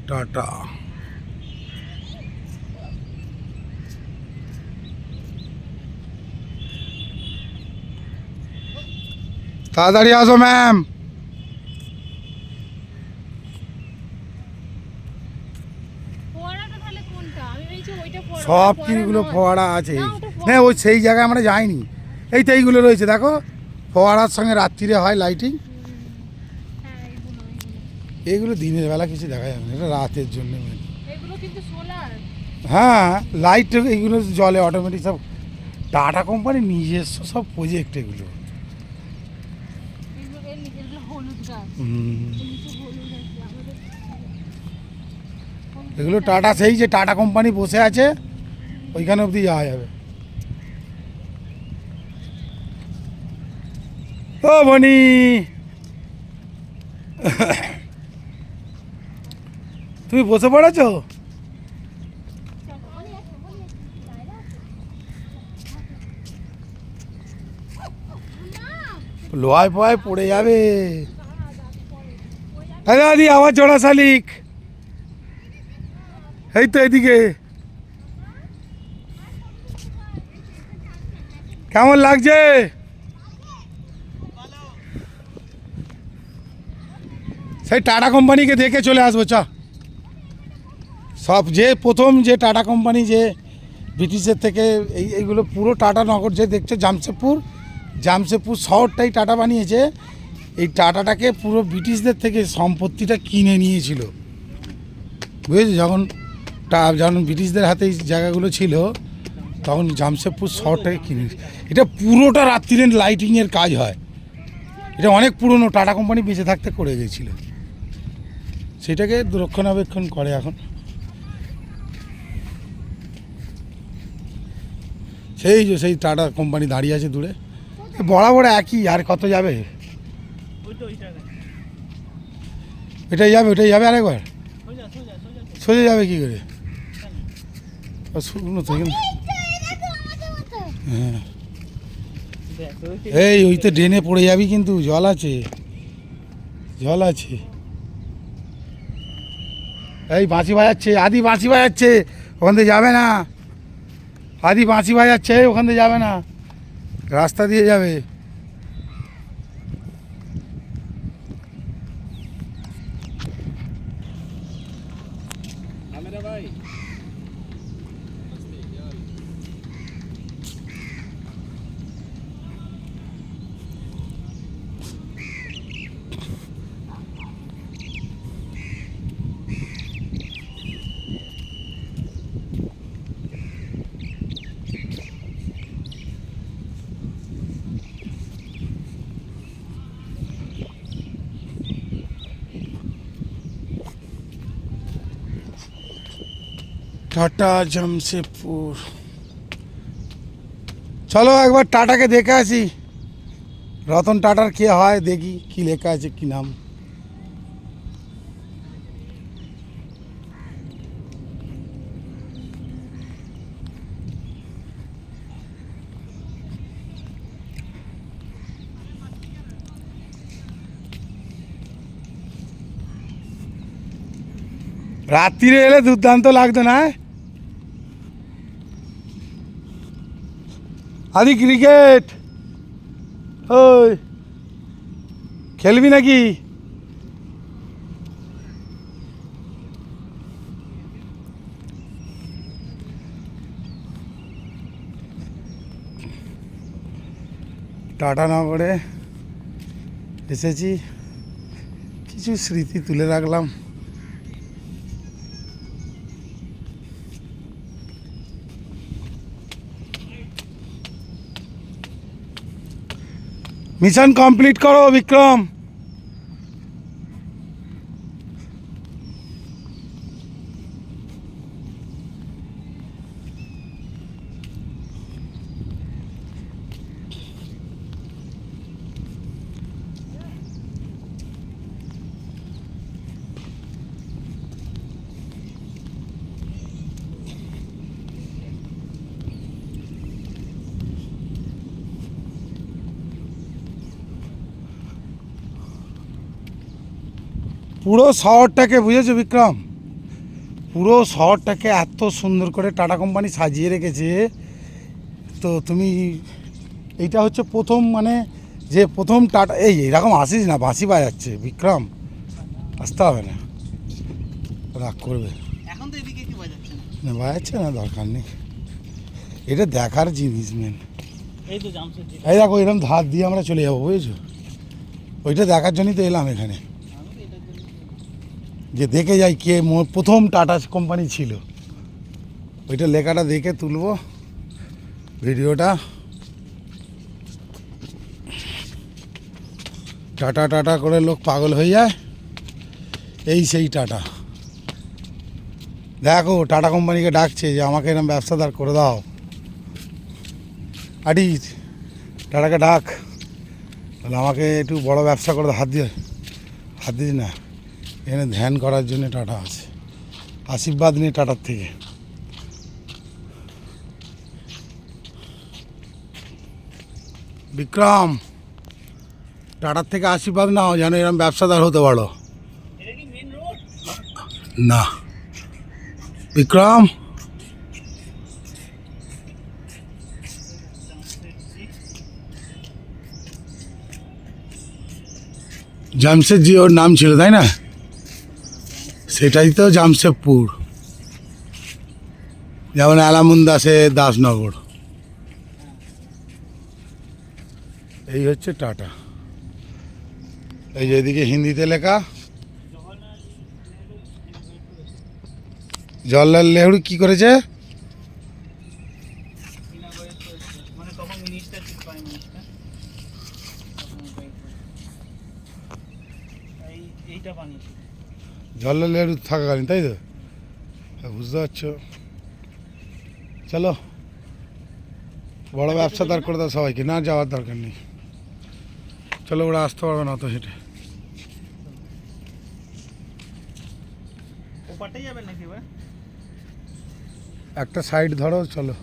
Tata. তাড়াতাড়ি আসো ma'am. সব কিগুলো ফোয়ারা আছে, না ওই সেই জায়গায় আমরা যাইনি। এই তো এইগুলো রয়েছে দেখো, ফোয়ারার সঙ্গে রাত্রিরে হয় লাইটিং। এইগুলো দিনের বেলা কিছু দেখা যাবে না, এটা রাতের জন্য। হ্যাঁ লাইট এইগুলো জলে অটোমেটিক, সব টাটা কোম্পানির নিজস্ব সব প্রজেক্ট এগুলো। এগুলো টাটা, সেই যে টাটা কোম্পানি বসে আছে ওইখানে অবধি যাওয়া যাবে। ও বনি, তুমি বসে পড়েছ? লোহায় ফোয়ায় পড়ে যাবে। আরে আদি আবার জোড়া শালিক, এই তো এদিকে। কেমন লাগছে? সেই টাটা কোম্পানিকে দেখে চলে আসবো চ। সব যে প্রথম যে টাটা কোম্পানি, যে ব্রিটিশের থেকে এইগুলো পুরো টাটা নগর যে দেখছো, জামশেদপুর শহরটাই টাটা বানিয়েছে। এই টাটাটাকে পুরো ব্রিটিশদের থেকে সম্পত্তিটা কিনে নিয়েছিল, বুঝেছো? যখন ব্রিটিশদের হাতে এই জায়গাগুলো ছিল তখন জামশেদপুর শহরটাকে কিনে, এটা পুরোটা রাত্রিরে লাইটিংয়ের কাজ হয়। এটা অনেক পুরনো, টাটা কোম্পানি বেঁচে থাকতে করে গেছিলো, সেটাকে রক্ষণাবেক্ষণ করে এখন। সেই যে সেই টাটা কোম্পানি দাঁড়িয়ে আছে দূরে, বরাবর একই, আর কত যাবে? এটাই যাবে, ওটাই যাবে আরেকবার, সোজা যাবে কি করে? শুকনো থেকে হ্যাঁ, এই ওই তো ড্রেনে পড়ে যাবি, কিন্তু জল আছে, জল আছে। এই বাঁশি বাজাচ্ছে, আদি বাঁশি বাজাচ্ছে, ওখান থেকে যাবে না। আদি বাঁশি বাজাচ্ছে, ওখান থেকে যাবে না, রাস্তা দিয়ে যাবে। টাটা জামশেদপুর, চলো একবার টাটাকে দেখে আসি। রতন টাটার কে হয় দেখি, কি লেখা আছে, কি নাম। রাত্রিরে এলে দুর্দান্ত লাগতো না? আদি ক্রিকেট ওই খেলবি নাকি? টাটানগরে এসেছি, কিছু স্মৃতি তুলে রাখলাম। মিশন কমপ্লিট করো বিক্রম। পুরো শহরটাকে বুঝেছো বিক্রম, পুরো শহরটাকে এত সুন্দর করে টাটা কোম্পানি সাজিয়ে রেখেছে। তো তুমি এইটা হচ্ছে প্রথম, মানে যে প্রথম টাটা, এরকম আসিস না, বাঁশি বাজাচ্ছে বিক্রম, আসতে হবে না, রাগ করবে। এখন তো এদিকে কি বাজাচ্ছে না বাজাচ্ছে না, দরকার নেই, এটা দেখার জিনিস মেন। এই তো জামশেদজি। এই দেখো এরকম ধার দিয়ে আমরা চলে যাবো, বুঝেছো? ওইটা দেখার জন্যই তো এলাম এখানে, আমি তো এটার জন্য যে দেখে যাই কে প্রথম টাটা কোম্পানি ছিল। ওইটা লেখাটা দেখে তুলবো ভিডিওটা। টাটা টাটা করে লোক পাগল হয়ে যায়, এই সেই টাটা। দেখো টাটা কোম্পানিকে ডাকছে যে আমাকে এরকম ব্যবসাদার করে দাও। আডি টাটাকে ডাক, তাহলে আমাকে একটু বড় ব্যবসা করে দাও, হাত দিস না, এখানে ধ্যান করার জন্য টাটা আছে, আশীর্বাদ নিয়ে টাটার থেকে। বিক্রম, টাটার থেকে আশীর্বাদ নাও যেন এরকম ব্যবসাদার হতে পারো। এটা কি মেন রোড? না বিক্রম, জামশেদজি ওর নাম ছিল তাই না? সেটাই তো জামশেদপুর, যেমন আলামুন্দাসে দাসনগর। এই হচ্ছে টাটা। এই যে এদিকে হিন্দিতে লেখা জওয়াহরলাল নেহরু কি করেছে? মানে তখন মিনিস্টার ছিল, প্রাইম মিনিস্টার। এইটা বানিয়েছিল জওয়াহরলাল নেহরু থাকাকালীন, তাই তো? হ্যাঁ, বুঝতে পারছো। চলো বড় ব্যবসাদার করে দাও সবাইকে, না যাওয়ার দরকার নেই। চলো, ওরা আসতে পারবে না তো হেঁটে। ওপারটাই যাবেন নাকি এবার? একটা সাইড ধরো, চলো।